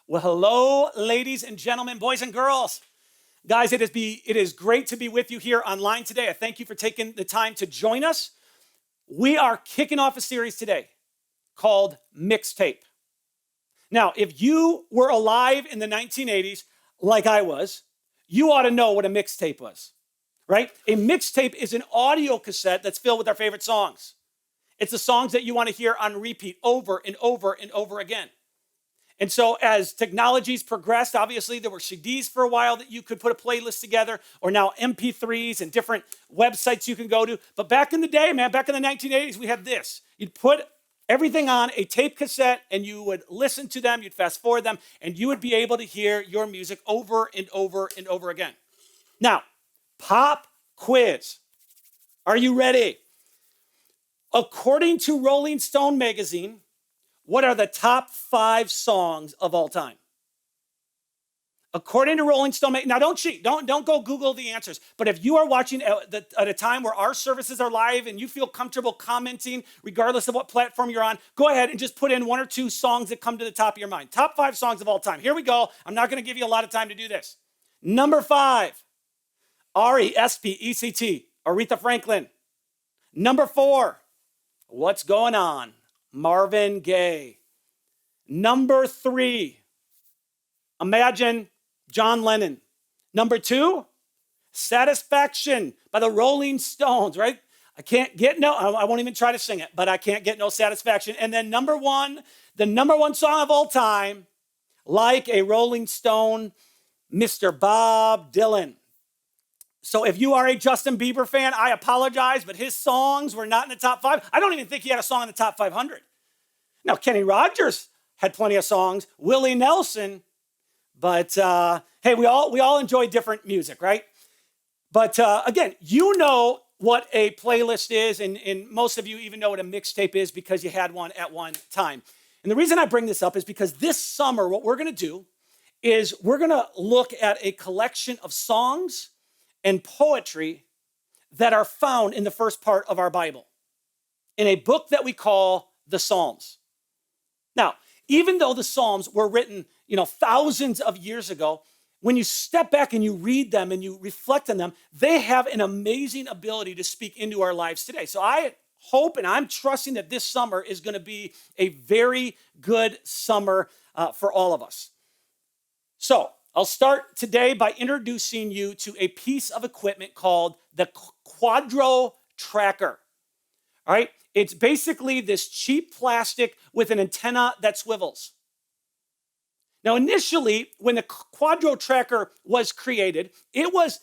Well, hello, ladies and gentlemen, boys and girls. Guys, it is great to be with you here online today. I thank you for taking the time to join us. We are kicking off a series today called Mixtape. Now, if you were alive in the 1980s, like I was, you ought to know what a mixtape was, right? A mixtape is an audio cassette that's filled with our favorite songs. It's the songs that you want to hear on repeat over and over and over again. And so as technologies progressed, obviously there were CDs for a while that you could put a playlist together, or now MP3s and different websites you can go to. But back in the day, man, back in the 1980s, we had this. You'd put everything on a tape cassette and you would listen to them, you'd fast forward them, and you would be able to hear your music over and over and over again. Now, pop quiz. Are you ready? According to Rolling Stone magazine, what are the top 5 songs of all time? According to Rolling Stone, now don't cheat, don't go Google the answers. But if you are watching at a time where our services are live and you feel comfortable commenting, regardless of what platform you're on, go ahead and just put in 1 or 2 songs that come to the top of your mind. Top 5 songs of all time. Here we go. I'm not going to give you a lot of time to do this. Number 5, R-E-S-P-E-C-T, Aretha Franklin. Number 4, What's Going On? Marvin Gaye. Number 3, Imagine, John Lennon. Number 2, Satisfaction by the Rolling Stones, right? I won't even try to sing it, but I can't get no satisfaction. And then number 1, the number 1 song of all time, Like a Rolling Stone, Mr. Bob Dylan. So if you are a Justin Bieber fan, I apologize, but his songs were not in the top 5. I don't even think he had a song in the top 500. Now, Kenny Rogers had plenty of songs, Willie Nelson, but hey, we all enjoy different music, right? But again, you know what a playlist is, and most of you even know what a mixtape is because you had one at one time. And the reason I bring this up is because this summer, what we're going to do is we're going to look at a collection of songs and poetry that are found in the first part of our Bible, in a book that we call the Psalms. Now, even though the Psalms were written, thousands of years ago, when you step back and you read them and you reflect on them, they have an amazing ability to speak into our lives today. So I hope and I'm trusting that this summer is going to be a very good summer for all of us. So I'll start today by introducing you to a piece of equipment called the Quadro Tracker. All right, it's basically this cheap plastic with an antenna that swivels. Now, initially, when the Quadro Tracker was created, it was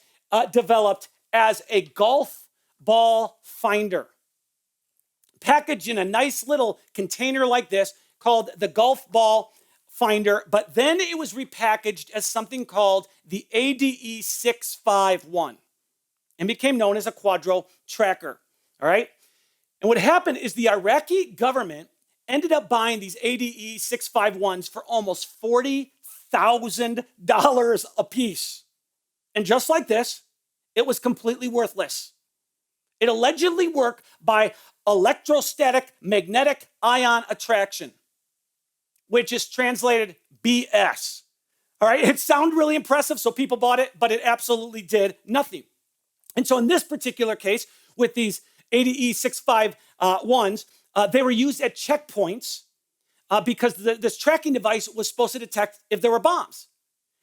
developed as a golf ball finder, packaged in a nice little container like this called the golf ball finder, but then it was repackaged as something called the ADE 651 and became known as a Quadro Tracker, all right? And what happened is the Iraqi government ended up buying these ADE 651s for almost $40,000 a piece. And just like this, it was completely worthless. It allegedly worked by electrostatic magnetic ion attraction, which is translated BS. All right, it sounded really impressive, so people bought it, but it absolutely did nothing. And so in this particular case, with these ADE 651s, they were used at checkpoints because this tracking device was supposed to detect if there were bombs.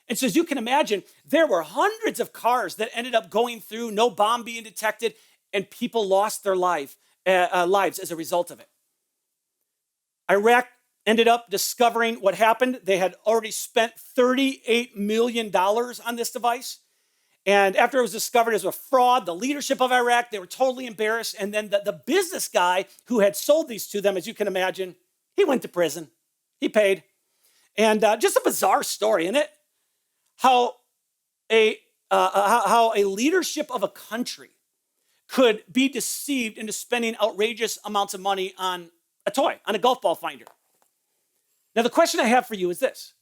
And so as you can imagine, there were hundreds of cars that ended up going through, no bomb being detected, and people lost their lives as a result of it. Iraq ended up discovering what happened. They had already spent $38 million on this device. And after it was discovered as a fraud, the leadership of Iraq, they were totally embarrassed. And then the business guy who had sold these to them, as you can imagine, he went to prison. He paid. And just a bizarre story, isn't it? How a leadership of a country could be deceived into spending outrageous amounts of money on a toy, on a golf ball finder. Now, the question I have for you is this.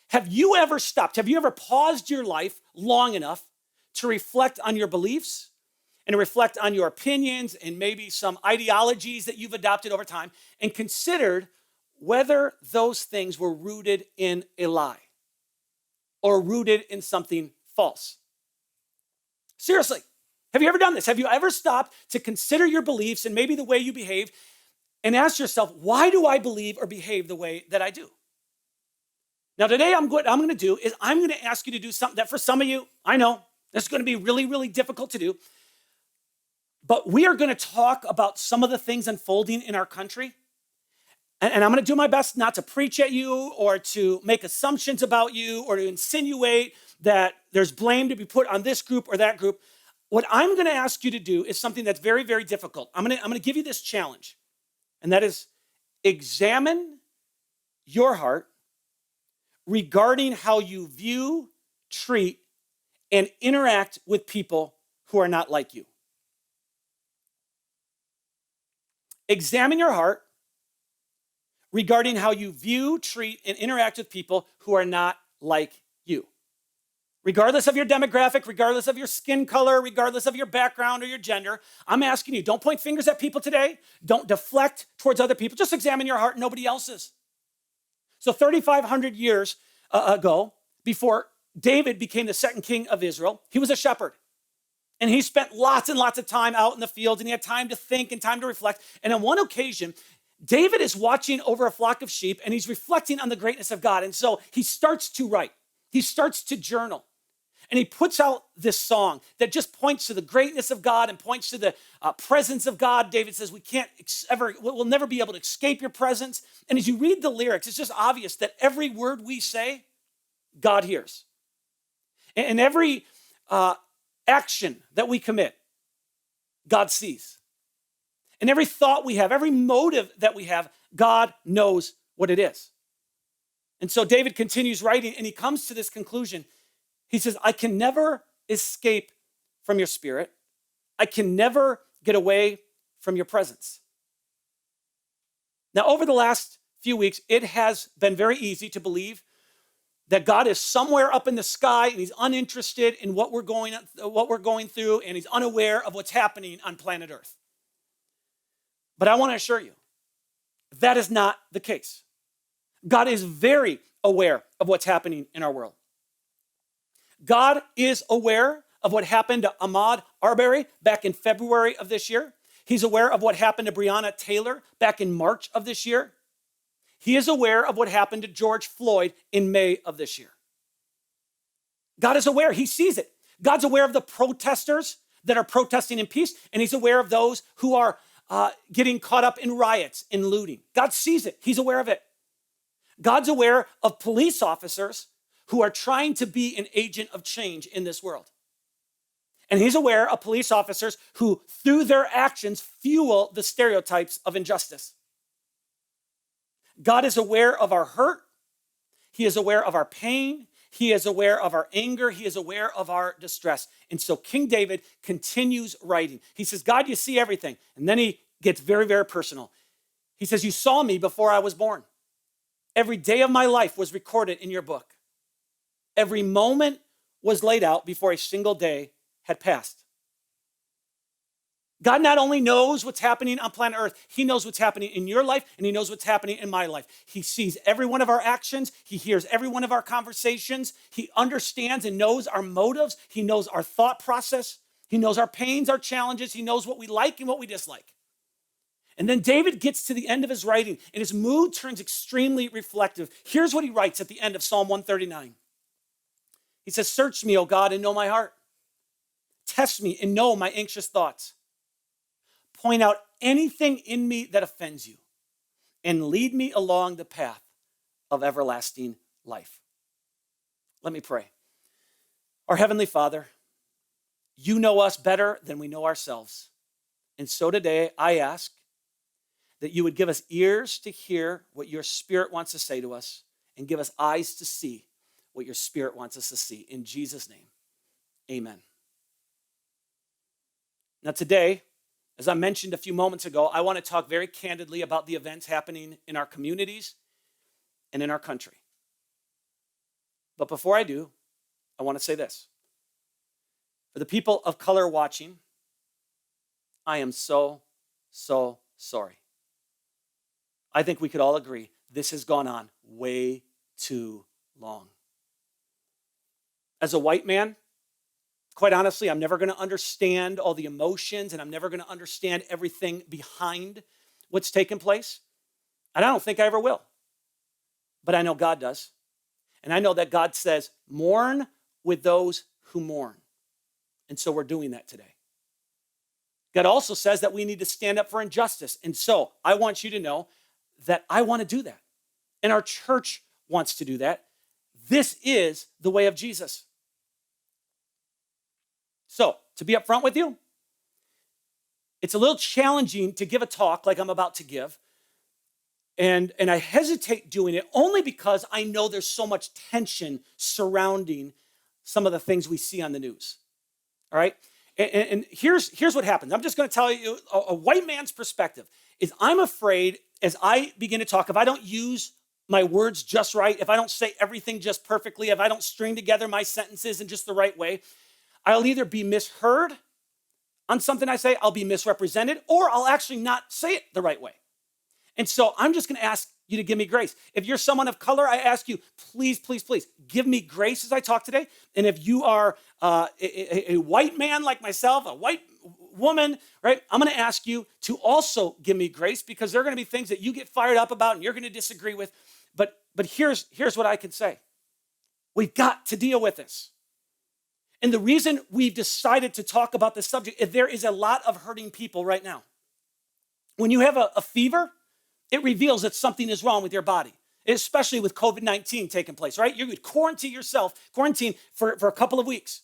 Have you ever stopped? Have you ever paused your life long enough to reflect on your beliefs and to reflect on your opinions and maybe some ideologies that you've adopted over time and considered whether those things were rooted in a lie or rooted in something false. Seriously, have you ever done this? Have you ever stopped to consider your beliefs and maybe the way you behave and ask yourself, why do I believe or behave the way that I do? Now, today, what I'm going to do is I'm going to ask you to do something that for some of you, I know, this is going to be really, really difficult to do. But we are going to talk about some of the things unfolding in our country. And I'm going to do my best not to preach at you or to make assumptions about you or to insinuate that there's blame to be put on this group or that group. What I'm going to ask you to do is something that's very, very difficult. I'm going to give you this challenge, and that is examine your heart regarding how you view, treat, and interact with people who are not like you. Examine your heart regarding how you view, treat, and interact with people who are not like you. Regardless of your demographic, regardless of your skin color, regardless of your background or your gender, I'm asking you, don't point fingers at people today. Don't deflect towards other people. Just examine your heart, nobody else's. So 3,500 years ago, before David became the second king of Israel, he was a shepherd. And he spent lots and lots of time out in the fields, and he had time to think and time to reflect. And on one occasion, David is watching over a flock of sheep, and he's reflecting on the greatness of God. And so he starts to write. He starts to journal. And he puts out this song that just points to the greatness of God and points to the presence of God. David says, we'll never be able to escape your presence. And as you read the lyrics, it's just obvious that every word we say, God hears. And every action that we commit, God sees. And every thought we have, every motive that we have, God knows what it is. And so David continues writing, and he comes to this conclusion. He says, I can never escape from your spirit. I can never get away from your presence. Now, over the last few weeks, it has been very easy to believe that God is somewhere up in the sky and he's uninterested in what we're going through, and he's unaware of what's happening on planet Earth. But I want to assure you, that is not the case. God is very aware of what's happening in our world. God is aware of what happened to Ahmaud Arbery back in February of this year. He's aware of what happened to Breonna Taylor back in March of this year. He is aware of what happened to George Floyd in May of this year. God is aware. He sees it. God's aware of the protesters that are protesting in peace, and he's aware of those who are getting caught up in riots, in looting. God sees it. He's aware of it. God's aware of police officers who are trying to be an agent of change in this world. And he's aware of police officers who, through their actions, fuel the stereotypes of injustice. God is aware of our hurt. He is aware of our pain. He is aware of our anger. He is aware of our distress. And so King David continues writing. He says, God, you see everything. And then he gets very, very personal. He says, you saw me before I was born. Every day of my life was recorded in your book. Every moment was laid out before a single day had passed. God not only knows what's happening on planet Earth, he knows what's happening in your life, and he knows what's happening in my life. He sees every one of our actions. He hears every one of our conversations. He understands and knows our motives. He knows our thought process. He knows our pains, our challenges. He knows what we like and what we dislike. And then David gets to the end of his writing, and his mood turns extremely reflective. Here's what he writes at the end of Psalm 139. He says, search me, O God, and know my heart. Test me and know my anxious thoughts. Point out anything in me that offends you, and lead me along the path of everlasting life. Let me pray. Our Heavenly Father, you know us better than we know ourselves. And so today I ask that you would give us ears to hear what your Spirit wants to say to us, and give us eyes to see what your Spirit wants us to see. In Jesus' name, amen. Now today, as I mentioned a few moments ago, I want to talk very candidly about the events happening in our communities and in our country. But before I do, I want to say this. For the people of color watching, I am so sorry. I think we could all agree this has gone on way too long. As a white man, quite honestly, I'm never going to understand all the emotions, and I'm never going to understand everything behind what's taken place. And I don't think I ever will. But I know God does. And I know that God says, mourn with those who mourn. And so we're doing that today. God also says that we need to stand up for injustice. And so I want you to know that I want to do that. And our church wants to do that. This is the way of Jesus. So, to be upfront with you, it's a little challenging to give a talk like I'm about to give. And I hesitate doing it only because I know there's so much tension surrounding some of the things we see on the news. All right? And here's what happens. I'm just going to tell you a white man's perspective is I'm afraid as I begin to talk, if I don't use my words just right, if I don't say everything just perfectly, if I don't string together my sentences in just the right way, I'll either be misheard on something I say, I'll be misrepresented, or I'll actually not say it the right way. And so I'm just going to ask you to give me grace. If you're someone of color, I ask you, please, please, please, give me grace as I talk today. And if you are a white man like myself, a white woman, right, I'm going to ask you to also give me grace because there are going to be things that you get fired up about and you're going to disagree with. But here's what I can say. We've got to deal with this. And the reason we've decided to talk about this subject is there is a lot of hurting people right now. When you have a fever, it reveals that something is wrong with your body, especially with COVID-19 taking place, right? You would quarantine for a couple of weeks.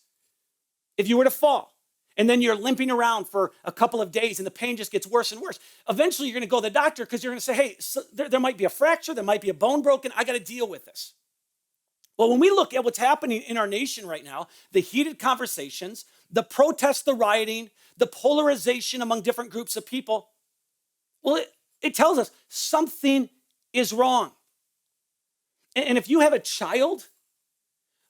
If you were to fall, and then you're limping around for a couple of days and the pain just gets worse and worse, eventually you're going to go to the doctor because you're going to say, hey, so there might be a fracture, there might be a bone broken, I got to deal with this. Well, when we look at what's happening in our nation right now, the heated conversations, the protests, the rioting, the polarization among different groups of people, well, it tells us something is wrong. And if you have a child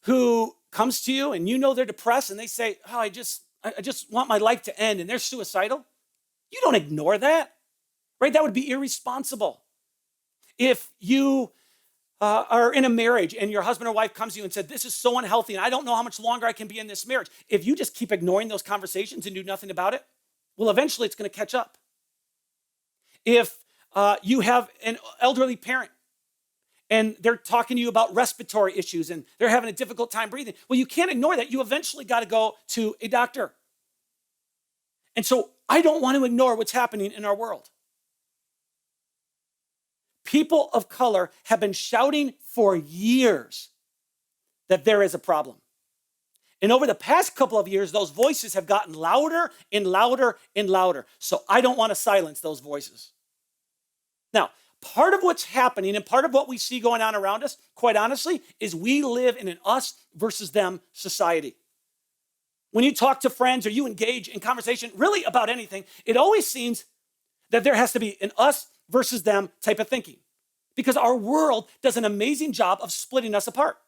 who comes to you and you know they're depressed and they say, oh, I just want my life to end, and they're suicidal, you don't ignore that, right? That would be irresponsible. If you are in a marriage and your husband or wife comes to you and said, this is so unhealthy and I don't know how much longer I can be in this marriage. If you just keep ignoring those conversations and do nothing about it, well, eventually it's going to catch up. If you have an elderly parent and they're talking to you about respiratory issues and they're having a difficult time breathing, well, you can't ignore that. You eventually got to go to a doctor. And so I don't want to ignore what's happening in our world. People of color have been shouting for years that there is a problem. And over the past couple of years, those voices have gotten louder and louder and louder. So I don't want to silence those voices. Now, part of what's happening and part of what we see going on around us, quite honestly, is we live in an us versus them society. When you talk to friends or you engage in conversation really about anything, it always seems that there has to be an us versus them type of thinking because our world does an amazing job of splitting us apart.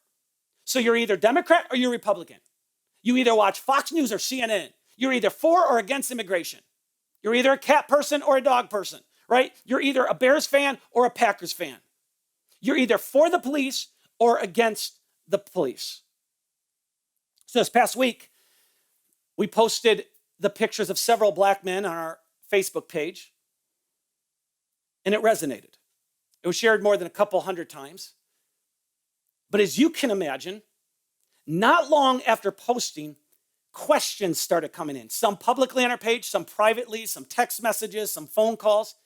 So you're either Democrat or you're Republican. You either watch Fox News or CNN. You're either for or against immigration. You're either a cat person or a dog person, right? You're either a Bears fan or a Packers fan. You're either for the police or against the police. So this past week, we posted the pictures of several black men on our Facebook page, and it resonated. It was shared more than a couple hundred times. But as you can imagine, not long after posting, questions started coming in. Some publicly on our page, some privately, some text messages, some phone calls.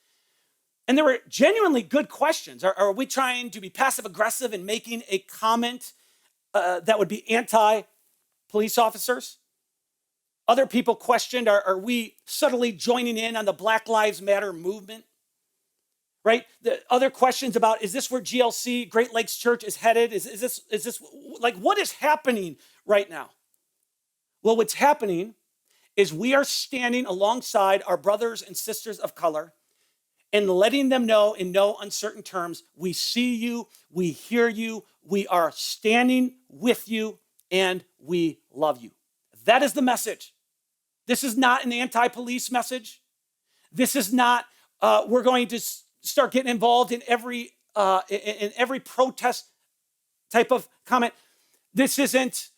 And there were genuinely good questions. Are we trying to be passive aggressive in making a comment that would be anti-police officers? Other people questioned, are we subtly joining in on the Black Lives Matter movement? Right? The other questions about, is this where GLC, Great Lakes Church, is headed? Is this like, what is happening right now? Well, what's happening is we are standing alongside our brothers and sisters of color and letting them know in no uncertain terms, we see you, we hear you, we are standing with you, and we love you. That is the message. This is not an anti-police message. This is not, we're going to start getting involved in every in every protest type of comment. This isn't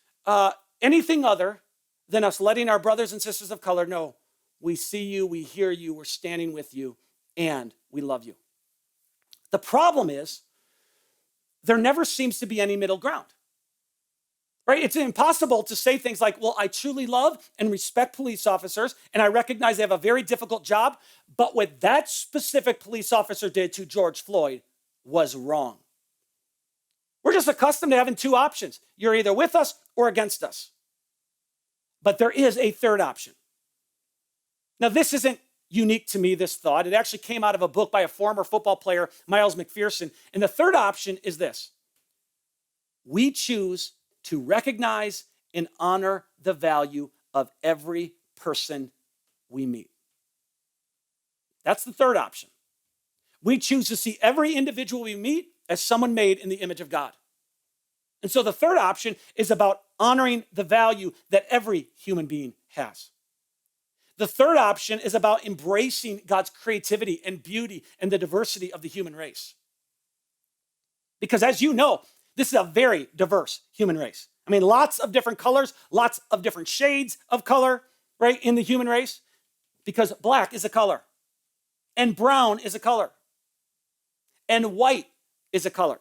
anything other than us letting our brothers and sisters of color know we see you, we hear you, we're standing with you, and we love you. The problem is there never seems to be any middle ground. Right? It's impossible to say things like, well, I truly love and respect police officers, and I recognize they have a very difficult job, but what that specific police officer did to George Floyd was wrong. We're just accustomed to having two options. You're either with us or against us. But there is a third option. Now, this isn't unique to me, this thought. It actually came out of a book by a former football player, Miles McPherson. And the third option is this. We choose to recognize and honor the value of every person we meet. That's the third option. We choose to see every individual we meet as someone made in the image of God. And so the third option is about honoring the value that every human being has. The third option is about embracing God's creativity and beauty and the diversity of the human race. Because as you know, this is a very diverse human race. I mean, lots of different colors, lots of different shades of color, right, in the human race. Because black is a color, and brown is a color, and white is a color.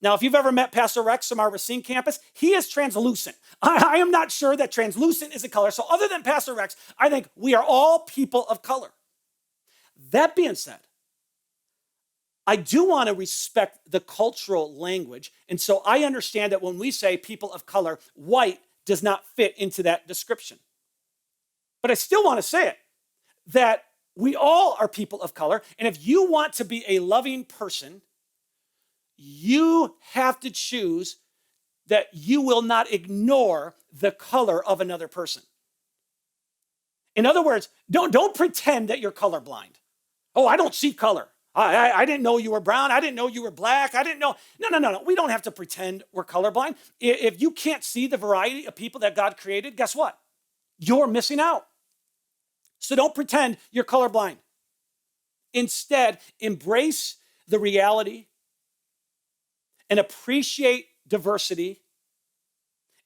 Now, if you've ever met Pastor Rex from our Racine campus, he is translucent. I am not sure that translucent is a color. So other than Pastor Rex, I think we are all people of color. That being said, I do want to respect the cultural language. And so I understand that when we say people of color, white does not fit into that description. But I still want to say it, that we all are people of color. And if you want to be a loving person, you have to choose that you will not ignore the color of another person. In other words, don't pretend that you're colorblind. Oh, I don't see color. I didn't know you were brown. I didn't know you were black. I didn't know. No. We don't have to pretend we're colorblind. If you can't see the variety of people that God created, guess what? You're missing out. So don't pretend you're colorblind. Instead, embrace the reality and appreciate diversity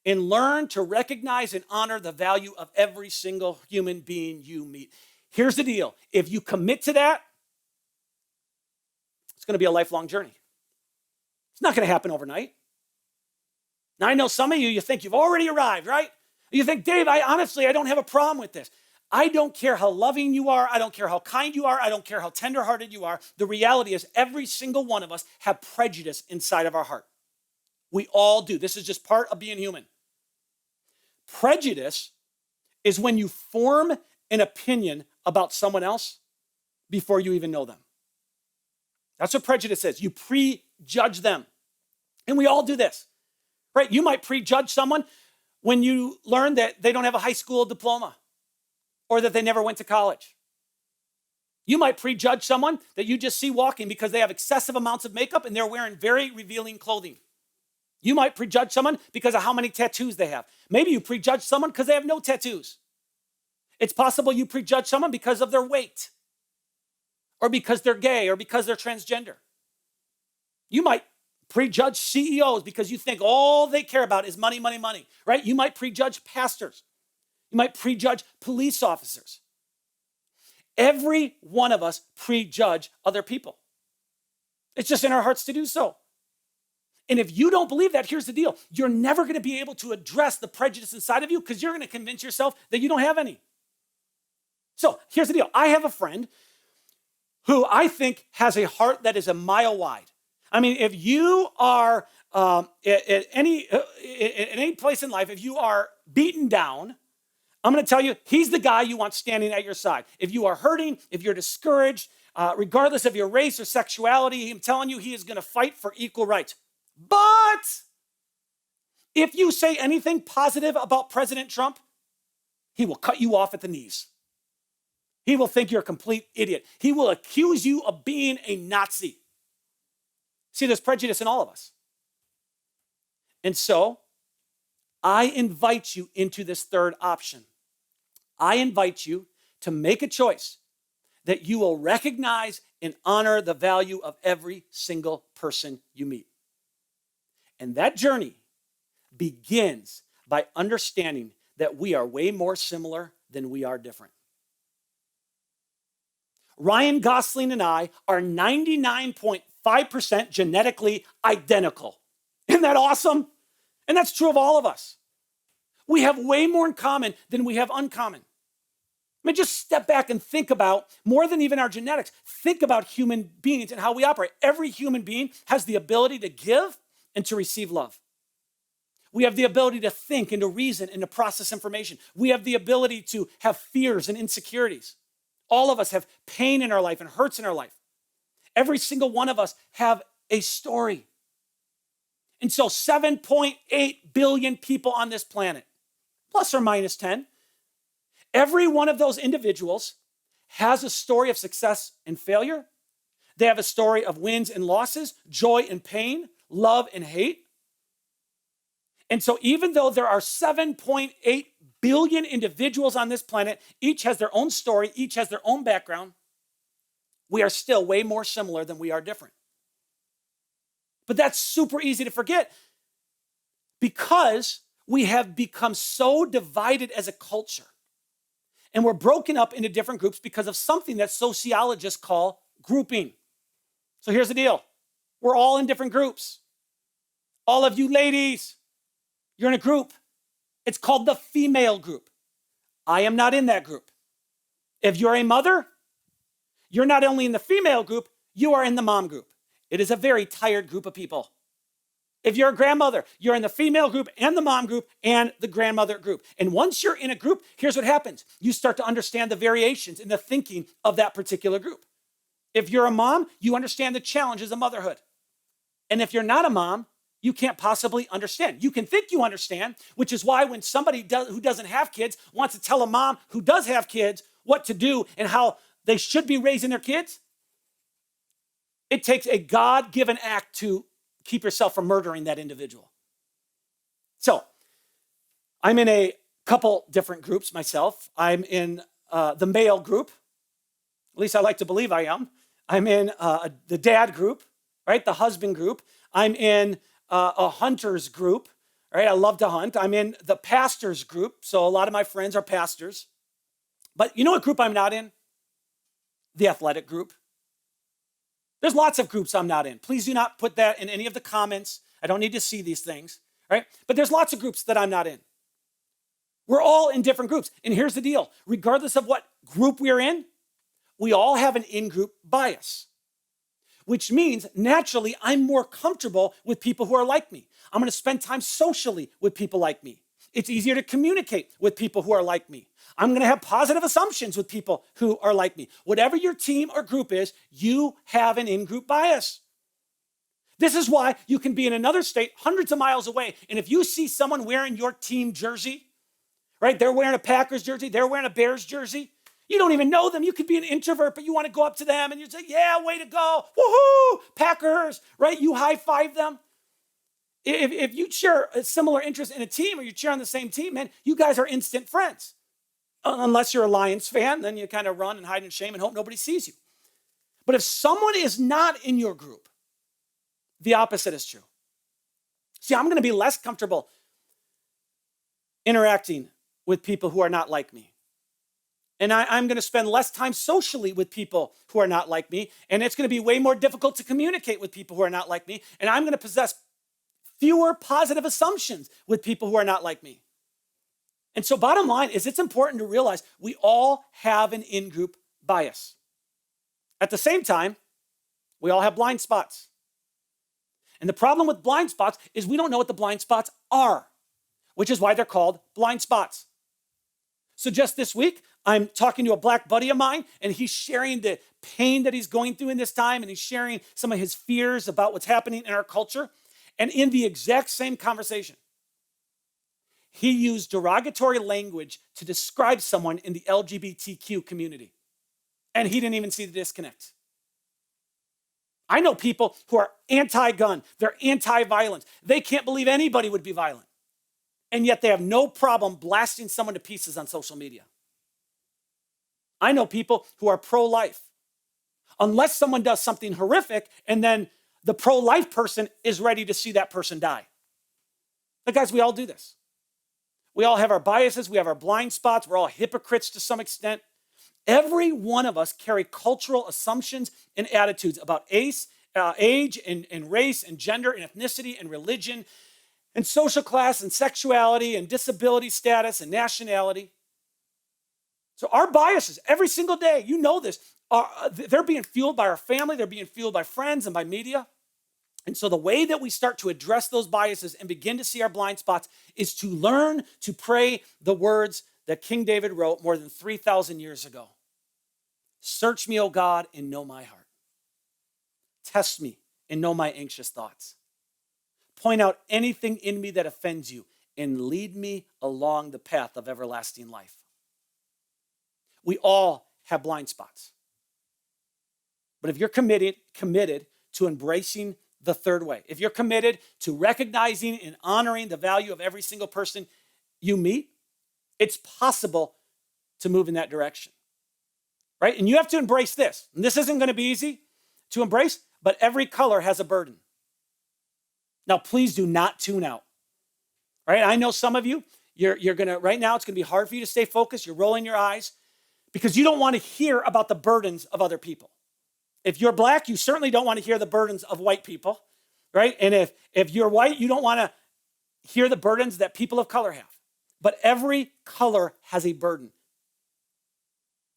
and learn to recognize and honor the value of every single human being you meet. Here's the deal. If you commit to that, it's going to be a lifelong journey. It's not going to happen overnight. Now, I know some of you think you've already arrived, right? You think, Dave, I don't have a problem with this. I don't care how loving you are. I don't care how kind you are. I don't care how tenderhearted you are. The reality is every single one of us have prejudice inside of our heart. We all do. This is just part of being human. Prejudice is when you form an opinion about someone else before you even know them. That's what prejudice is. You prejudge them. And we all do this, right? You might prejudge someone when you learn that they don't have a high school diploma or that they never went to college. You might prejudge someone that you just see walking because they have excessive amounts of makeup and they're wearing very revealing clothing. You might prejudge someone because of how many tattoos they have. Maybe you prejudge someone because they have no tattoos. It's possible you prejudge someone because of their weight, or because they're gay, or because they're transgender. You might prejudge CEOs because you think all they care about is money, money, money, right? You might prejudge pastors. You might prejudge police officers. Every one of us prejudge other people. It's just in our hearts to do so. And if you don't believe that, here's the deal. You're never going to be able to address the prejudice inside of you because you're going to convince yourself that you don't have any. So here's the deal. I have a friend who I think has a heart that is a mile wide. I mean, if you are at any place in life, if you are beaten down, I'm going to tell you, he's the guy you want standing at your side. If you are hurting, if you're discouraged, regardless of your race or sexuality, I'm telling you, he is going to fight for equal rights. But if you say anything positive about President Trump, he will cut you off at the knees. He will think you're a complete idiot. He will accuse you of being a Nazi. See, there's prejudice in all of us. And so, I invite you into this third option. I invite you to make a choice that you will recognize and honor the value of every single person you meet. And that journey begins by understanding that we are way more similar than we are different. Ryan Gosling and I are 99.5% genetically identical. Isn't that awesome? And that's true of all of us. We have way more in common than we have uncommon. I mean, just step back and think about, more than even our genetics, think about human beings and how we operate. Every human being has the ability to give and to receive love. We have the ability to think and to reason and to process information. We have the ability to have fears and insecurities. All of us have pain in our life and hurts in our life. Every single one of us have a story. And so 7.8 billion people on this planet, plus or minus 10, every one of those individuals has a story of success and failure. They have a story of wins and losses, joy and pain, love and hate. And so even though there are 7.8 billion individuals on this planet, each has their own story, each has their own background, we are still way more similar than we are different. But that's super easy to forget because we have become so divided as a culture. And we're broken up into different groups because of something that sociologists call grouping. So here's the deal. We're all in different groups. All of you ladies, you're in a group. It's called the female group. I am not in that group. If you're a mother, you're not only in the female group, you are in the mom group. It is a very tired group of people. If you're a grandmother, you're in the female group and the mom group and the grandmother group. And once you're in a group, here's what happens. You start to understand the variations in the thinking of that particular group. If you're a mom, you understand the challenges of motherhood. And if you're not a mom, you can't possibly understand. You can think you understand, which is why when somebody who doesn't have kids wants to tell a mom who does have kids what to do and how they should be raising their kids, it takes a God-given act to keep yourself from murdering that individual. So I'm in a couple different groups myself. I'm in the male group. At least I like to believe I am. I'm in the dad group, right? The husband group. I'm in a hunter's group, right? I love to hunt. I'm in the pastor's group. So a lot of my friends are pastors. But you know what group I'm not in? The athletic group. There's lots of groups I'm not in. Please do not put that in any of the comments. I don't need to see these things, right? But there's lots of groups that I'm not in. We're all in different groups. And here's the deal. Regardless of what group we're in, we all have an in-group bias, which means naturally I'm more comfortable with people who are like me. I'm going to spend time socially with people like me. It's easier to communicate with people who are like me. I'm going to have positive assumptions with people who are like me. Whatever your team or group is, you have an in-group bias. This is why you can be in another state hundreds of miles away, and if you see someone wearing your team jersey, right? They're wearing a Packers jersey, they're wearing a Bears jersey. You don't even know them. You could be an introvert, but you want to go up to them and you say, yeah, way to go. Woohoo, Packers, right? You high-five them. If you share a similar interest in a team or you cheer on the same team, man, you guys are instant friends. Unless you're a Lions fan, then you kind of run and hide in shame and hope nobody sees you. But if someone is not in your group, the opposite is true. See, I'm going to be less comfortable interacting with people who are not like me. And I'm going to spend less time socially with people who are not like me. And it's going to be way more difficult to communicate with people who are not like me. And I'm going to possess fewer positive assumptions with people who are not like me. And so bottom line is it's important to realize we all have an in-group bias. At the same time, we all have blind spots. And the problem with blind spots is we don't know what the blind spots are, which is why they're called blind spots. So just this week, I'm talking to a black buddy of mine, and he's sharing the pain that he's going through in this time, and he's sharing some of his fears about what's happening in our culture. And in the exact same conversation, he used derogatory language to describe someone in the LGBTQ community. And he didn't even see the disconnect. I know people who are anti-gun, they're anti-violence. They can't believe anybody would be violent. And yet they have no problem blasting someone to pieces on social media. I know people who are pro-life. Unless someone does something horrific and then the pro-life person is ready to see that person die. But guys, we all do this. We all have our biases. We have our blind spots. We're all hypocrites to some extent. Every one of us carry cultural assumptions and attitudes about age and race and gender and ethnicity and religion and social class and sexuality and disability status and nationality. So our biases every single day, you know this, they're being fueled by our family, they're being fueled by friends and by media. And so the way that we start to address those biases and begin to see our blind spots is to learn to pray the words that King David wrote more than 3,000 years ago. Search me, O God, and know my heart. Test me and know my anxious thoughts. Point out anything in me that offends you and lead me along the path of everlasting life. We all have blind spots. But if you're committed to embracing the third way, if you're committed to recognizing and honoring the value of every single person you meet, it's possible to move in that direction, right? And you have to embrace this. And this isn't going to be easy to embrace, but every color has a burden. Now, please do not tune out, right? I know some of you, you're going to, right now, it's going to be hard for you to stay focused. You're rolling your eyes because you don't want to hear about the burdens of other people. If you're black, you certainly don't want to hear the burdens of white people, right? And if you're white, you don't want to hear the burdens that people of color have. But every color has a burden.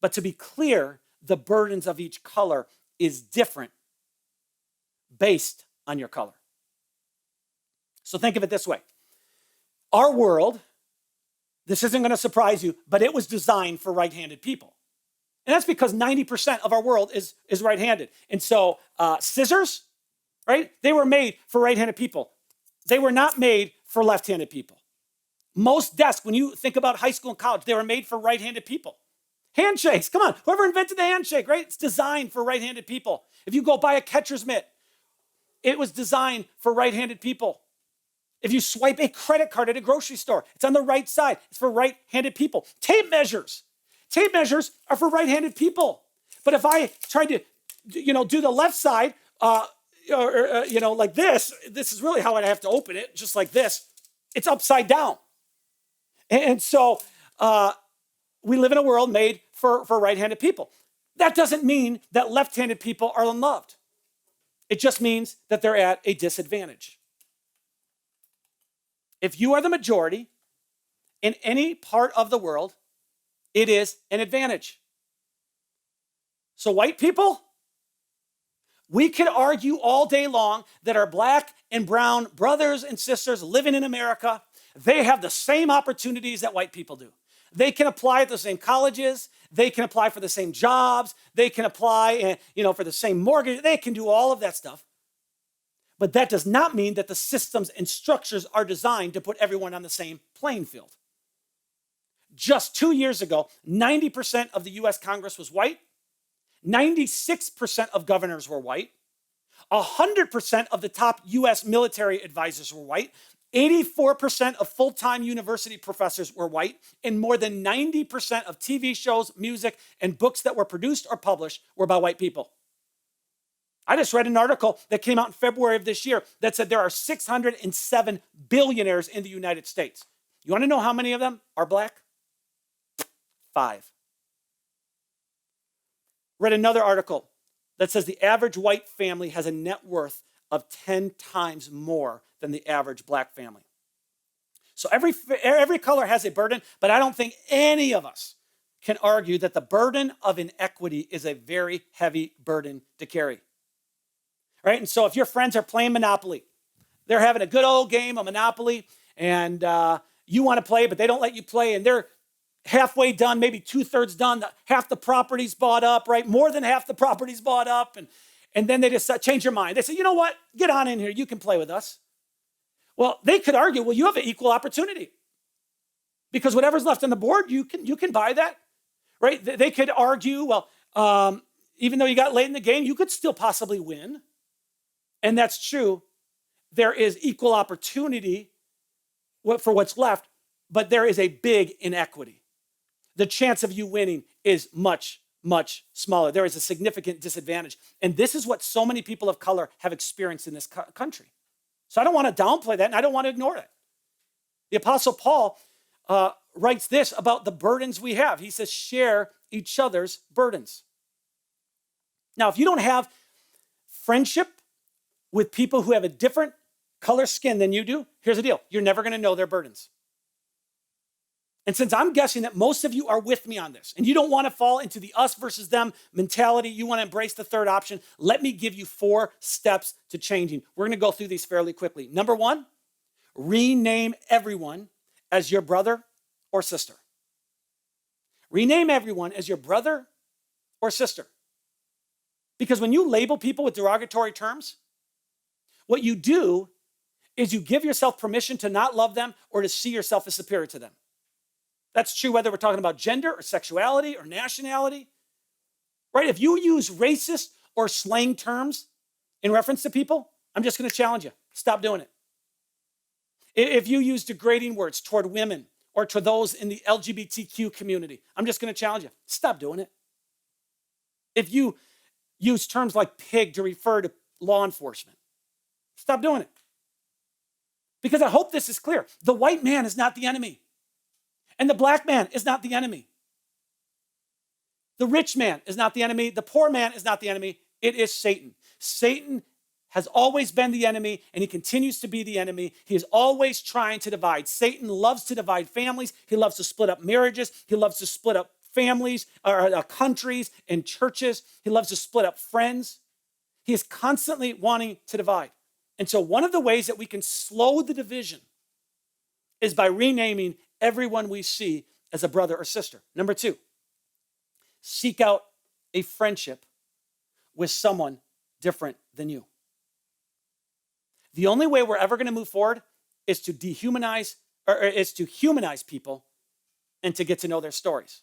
But to be clear, the burdens of each color is different based on your color. So think of it this way. Our world, this isn't going to surprise you, but it was designed for right-handed people. And that's because 90% of our world is right-handed. And so scissors, right? They were made for right-handed people. They were not made for left-handed people. Most desks, when you think about high school and college, they were made for right-handed people. Handshakes, come on. Whoever invented the handshake, right? It's designed for right-handed people. If you go buy a catcher's mitt, it was designed for right-handed people. If you swipe a credit card at a grocery store, it's on the right side. It's for right-handed people. Tape measures are for right-handed people. But if I tried to, do the left side, like this is really how I'd have to open it, just like this. It's upside down. And so we live in a world made for right-handed people. That doesn't mean that left-handed people are unloved. It just means that they're at a disadvantage. If you are the majority in any part of the world, it is an advantage. So white people, we could argue all day long that our black and brown brothers and sisters living in America, they have the same opportunities that white people do. They can apply at the same colleges. They can apply for the same jobs. They can apply, for the same mortgage. They can do all of that stuff. But that does not mean that the systems and structures are designed to put everyone on the same playing field. Just 2 years ago, 90% of the US Congress was white. 96% of governors were white. 100% of the top US military advisors were white. 84% of full-time university professors were white. And more than 90% of TV shows, music, and books that were produced or published were by white people. I just read an article that came out in February of this year that said there are 607 billionaires in the United States. You want to know how many of them are black? 5. Read another article that says the average white family has a net worth of 10 times more than the average black family. So every color has a burden, but I don't think any of us can argue that the burden of inequity is a very heavy burden to carry. Right? And so if your friends are playing Monopoly, they're having a good old game of Monopoly, and you want to play, but they don't let you play, and they're halfway done, maybe 2/3 done, half the property's bought up, right? More than half the property's bought up, and then they just change your mind. They say, you know what? Get on in here. You can play with us. Well, they could argue, well, you have an equal opportunity because whatever's left on the board, you can buy that, right? They could argue, well, even though you got late in the game, you could still possibly win. And that's true. There is equal opportunity for what's left, but there is a big inequity. the chance of you winning is much, much smaller. There is a significant disadvantage. And this is what so many people of color have experienced in this country. So I don't want to downplay that, and I don't want to ignore it. The Apostle Paul writes this about the burdens we have. He says, share each other's burdens. Now, if you don't have friendship with people who have a different color skin than you do, here's the deal. You're never going to know their burdens. And since I'm guessing that most of you are with me on this, and you don't want to fall into the us versus them mentality, you want to embrace the third option, let me give you 4 steps to changing. We're going to go through these fairly quickly. Number 1, rename everyone as your brother or sister. Rename everyone as your brother or sister. Because when you label people with derogatory terms, what you do is you give yourself permission to not love them or to see yourself as superior to them. That's true whether we're talking about gender or sexuality or nationality, right? If you use racist or slang terms in reference to people, I'm just going to challenge you. Stop doing it. If you use degrading words toward women or to those in the LGBTQ community, I'm just going to challenge you. Stop doing it. If you use terms like pig to refer to law enforcement, stop doing it. Because I hope this is clear. The white man is not the enemy. And the black man is not the enemy. The rich man is not the enemy. The poor man is not the enemy. It is Satan. Satan has always been the enemy, and he continues to be the enemy. He is always trying to divide. Satan loves to divide families. He loves to split up marriages. He loves to split up families, or countries and churches. He loves to split up friends. He is constantly wanting to divide. And so one of the ways that we can slow the division is by renaming everyone we see as a brother or sister. Number 2, seek out a friendship with someone different than you. The only way we're ever going to move forward is to dehumanize, or is to humanize people and to get to know their stories.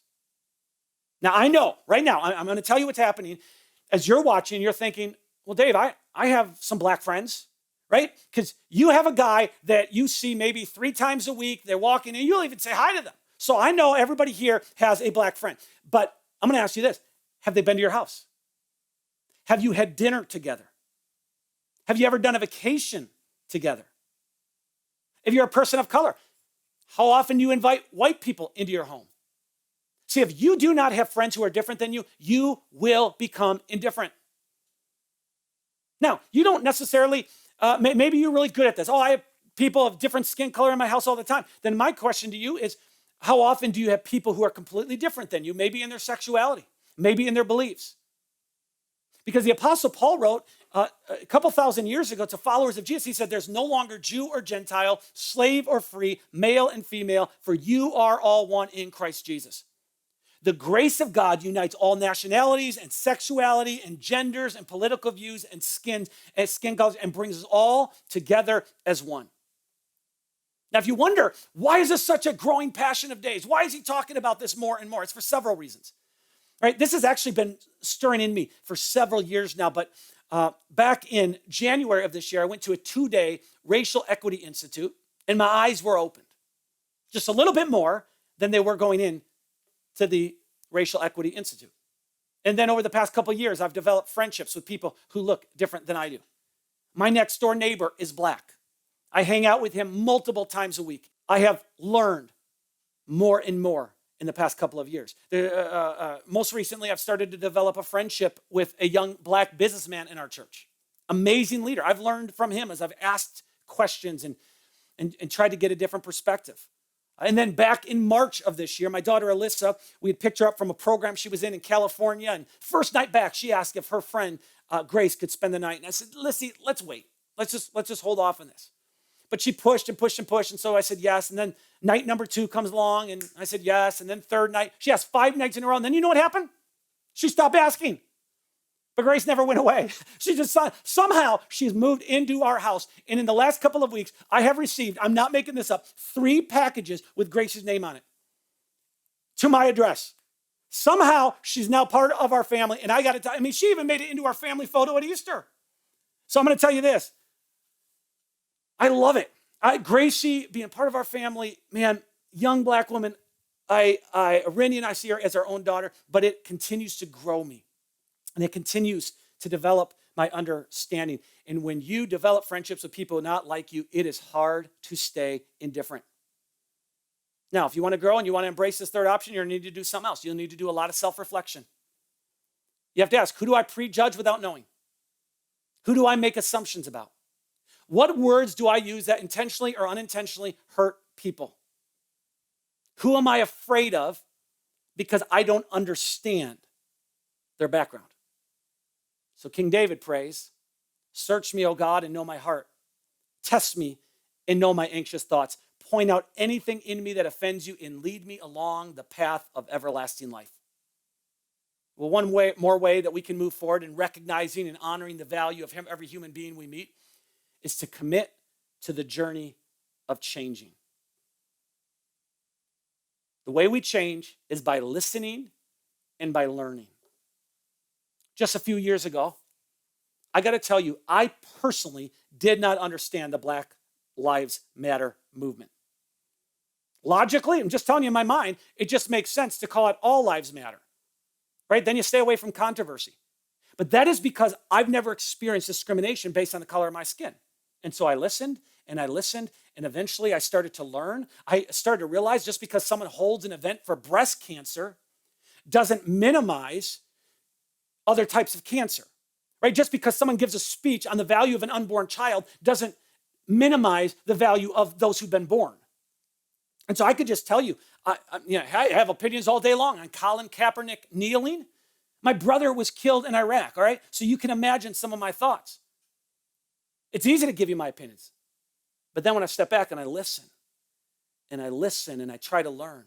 Now, I know right now, I'm going to tell you what's happening. As you're watching, you're thinking, well, Dave, I have some black friends, right? Because you have a guy that you see maybe 3 times a week. They're walking and you'll even say hi to them. So I know everybody here has a black friend. But I'm going to ask you this. Have they been to your house? Have you had dinner together? Have you ever done a vacation together? If you're a person of color, how often do you invite white people into your home? See, if you do not have friends who are different than you, you will become indifferent. Now, you don't necessarily, maybe you're really good at this. Oh, I have people of different skin color in my house all the time. Then my question to you is, how often do you have people who are completely different than you, maybe in their sexuality, maybe in their beliefs? Because the Apostle Paul wrote a couple thousand years ago to followers of Jesus, he said, there's no longer Jew or Gentile, slave or free, male and female, for you are all one in Christ Jesus. The grace of God unites all nationalities and sexuality and genders and political views and skin colors and brings us all together as one. Now, if you wonder, why is this such a growing passion of Dave's? Why is he talking about this more and more? It's for several reasons. Right? This has actually been stirring in me for several years now, but back in January of this year, I went to a 2-day Racial Equity Institute, and my eyes were opened just a little bit more than they were going in to the Racial Equity Institute. And then over the past couple of years, I've developed friendships with people who look different than I do. My next door neighbor is black. I hang out with him multiple times a week. I have learned more and more in the past couple of years. Most recently, I've started to develop a friendship with a young black businessman in our church. Amazing leader. I've learned from him as I've asked questions and tried to get a different perspective. And then back in March of this year, my daughter Alyssa, we had picked her up from a program she was in California. And first night back, she asked if her friend Grace could spend the night. And I said, Lissy, let's wait. Let's just hold off on this. But she pushed and pushed and pushed. And so I said yes. And then night number 2 comes along and I said yes. And then third night, she asked 5 nights in a row. And then you know what happened? She stopped asking. But Grace never went away. She just somehow she's moved into our house. And in the last couple of weeks, I have received, I'm not making this up, 3 packages with Grace's name on it to my address. Somehow she's now part of our family. And I got to tell you, I mean, she even made it into our family photo at Easter. So I'm going to tell you this. I love it. Gracie being part of our family, man, young black woman, Randy and I see her as our own daughter, but it continues to grow me. And it continues to develop my understanding. And when you develop friendships with people not like you, it is hard to stay indifferent. Now, if you want to grow and you want to embrace this third option, you're going to need to do something else. You'll need to do a lot of self-reflection. You have to ask, who do I prejudge without knowing? Who do I make assumptions about? What words do I use that intentionally or unintentionally hurt people? Who am I afraid of because I don't understand their background? So King David prays, search me, O God, and know my heart. Test me and know my anxious thoughts. Point out anything in me that offends you and lead me along the path of everlasting life. Well, one more way that we can move forward in recognizing and honoring the value of every human being we meet is to commit to the journey of changing. The way we change is by listening and by learning. Just a few years ago, I got to tell you, I personally did not understand the Black Lives Matter movement. Logically, I'm just telling you in my mind, it just makes sense to call it all lives matter, right? Then you stay away from controversy. But that is because I've never experienced discrimination based on the color of my skin. And so I listened, and eventually I started to learn. I started to realize just because someone holds an event for breast cancer doesn't minimize other types of cancer, right? Just because someone gives a speech on the value of an unborn child doesn't minimize the value of those who've been born. And so I could just tell you, I have opinions all day long on Colin Kaepernick kneeling. My brother was killed in Iraq, all right? So you can imagine some of my thoughts. It's easy to give you my opinions. But then when I step back and I listen and I try to learn,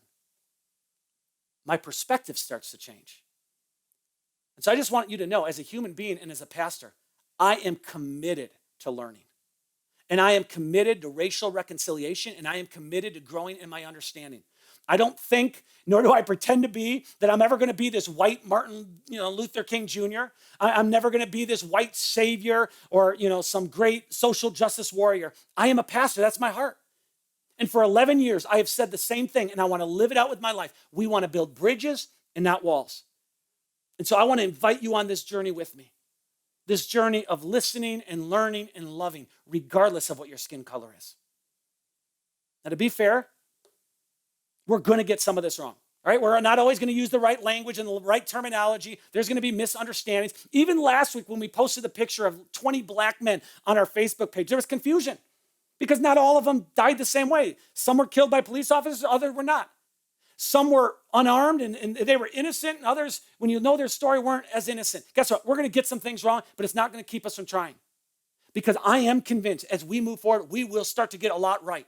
my perspective starts to change. And so I just want you to know, as a human being and as a pastor, I am committed to learning. And I am committed to racial reconciliation, and I am committed to growing in my understanding. I don't think, nor do I pretend to be, that I'm ever going to be this white Martin, Luther King Jr. I'm never going to be this white savior or, some great social justice warrior. I am a pastor. That's my heart. And for 11 years, I have said the same thing, and I want to live it out with my life. We want to build bridges and not walls. And so I want to invite you on this journey with me. This journey of listening and learning and loving, regardless of what your skin color is. Now, to be fair, we're going to get some of this wrong. All right, we're not always going to use the right language and the right terminology. There's going to be misunderstandings. Even last week when we posted the picture of 20 black men on our Facebook page, there was confusion because not all of them died the same way. Some were killed by police officers, others were not. Some were unarmed and they were innocent, and others, when you know their story, weren't as innocent. Guess what? We're going to get some things wrong, but it's not going to keep us from trying. Because I am convinced as we move forward, we will start to get a lot right.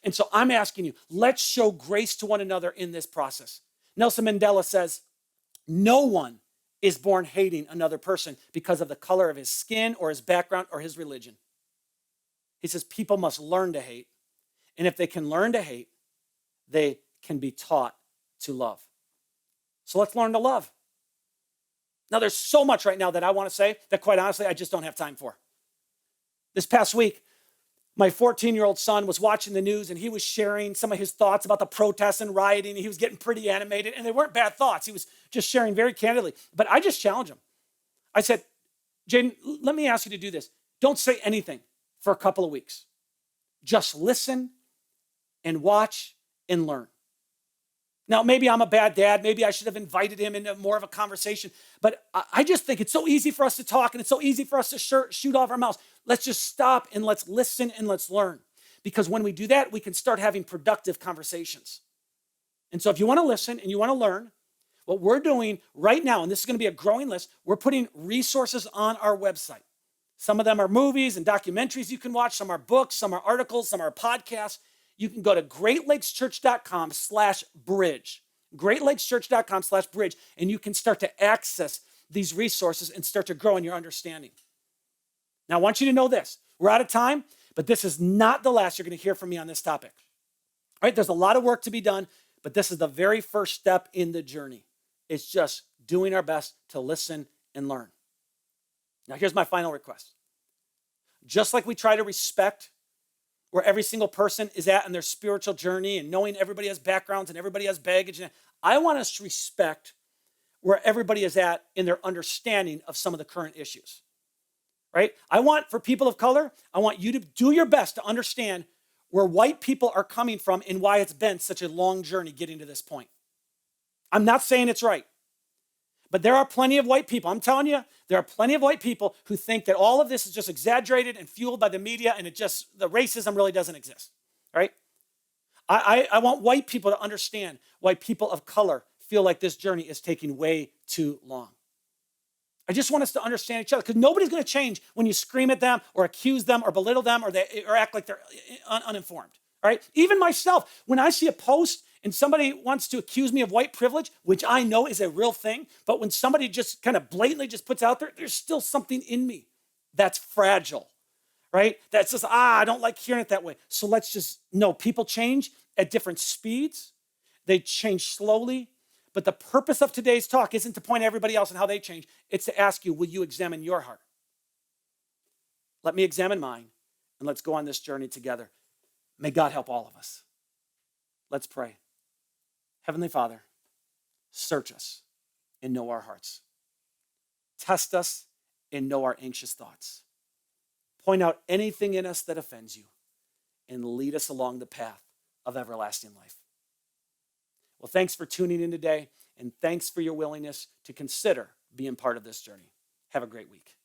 And so I'm asking you, let's show grace to one another in this process. Nelson Mandela says, no one is born hating another person because of the color of his skin or his background or his religion. He says people must learn to hate. And if they can learn to hate, they can be taught to love. So let's learn to love. Now, there's so much right now that I want to say that, quite honestly, I just don't have time for. This past week, my 14-year-old son was watching the news and he was sharing some of his thoughts about the protests and rioting. He was getting pretty animated, and they weren't bad thoughts. He was just sharing very candidly. But I just challenged him. I said, Jaden, let me ask you to do this. Don't say anything for a couple of weeks. Just listen and watch and learn. Now, maybe I'm a bad dad. Maybe I should have invited him into more of a conversation. But I just think it's so easy for us to talk and it's so easy for us to shoot off our mouths. Let's just stop and let's listen and let's learn. Because when we do that, we can start having productive conversations. And so if you want to listen and you want to learn, what we're doing right now, and this is going to be a growing list, we're putting resources on our website. Some of them are movies and documentaries you can watch. Some are books, some are articles, some are podcasts. You can go to greatlakeschurch.com/bridge, greatlakeschurch.com/bridge, and you can start to access these resources and start to grow in your understanding. Now, I want you to know this. We're out of time, but this is not the last you're going to hear from me on this topic. All right, there's a lot of work to be done, but this is the very first step in the journey. It's just doing our best to listen and learn. Now, here's my final request. Just like we try to respect where every single person is at in their spiritual journey and knowing everybody has backgrounds and everybody has baggage. I want us to respect where everybody is at in their understanding of some of the current issues, right? I want, for people of color, I want you to do your best to understand where white people are coming from and why it's been such a long journey getting to this point. I'm not saying it's right, but there are plenty of white people. I'm telling you, there are plenty of white people who think that all of this is just exaggerated and fueled by the media, and the racism really doesn't exist, right? I want white people to understand why people of color feel like this journey is taking way too long. I just want us to understand each other, because nobody's going to change when you scream at them or accuse them or belittle them or act like they're uninformed, all right? Even myself, when I see a post and somebody wants to accuse me of white privilege, which I know is a real thing, but when somebody just kind of blatantly just puts out there, there's still something in me that's fragile, right? That's just, I don't like hearing it that way. So let's just know people change at different speeds. They change slowly. But the purpose of today's talk isn't to point at everybody else and how they change. It's to ask you, will you examine your heart? Let me examine mine, and let's go on this journey together. May God help all of us. Let's pray. Heavenly Father, search us and know our hearts. Test us and know our anxious thoughts. Point out anything in us that offends you and lead us along the path of everlasting life. Well, thanks for tuning in today, and thanks for your willingness to consider being part of this journey. Have a great week.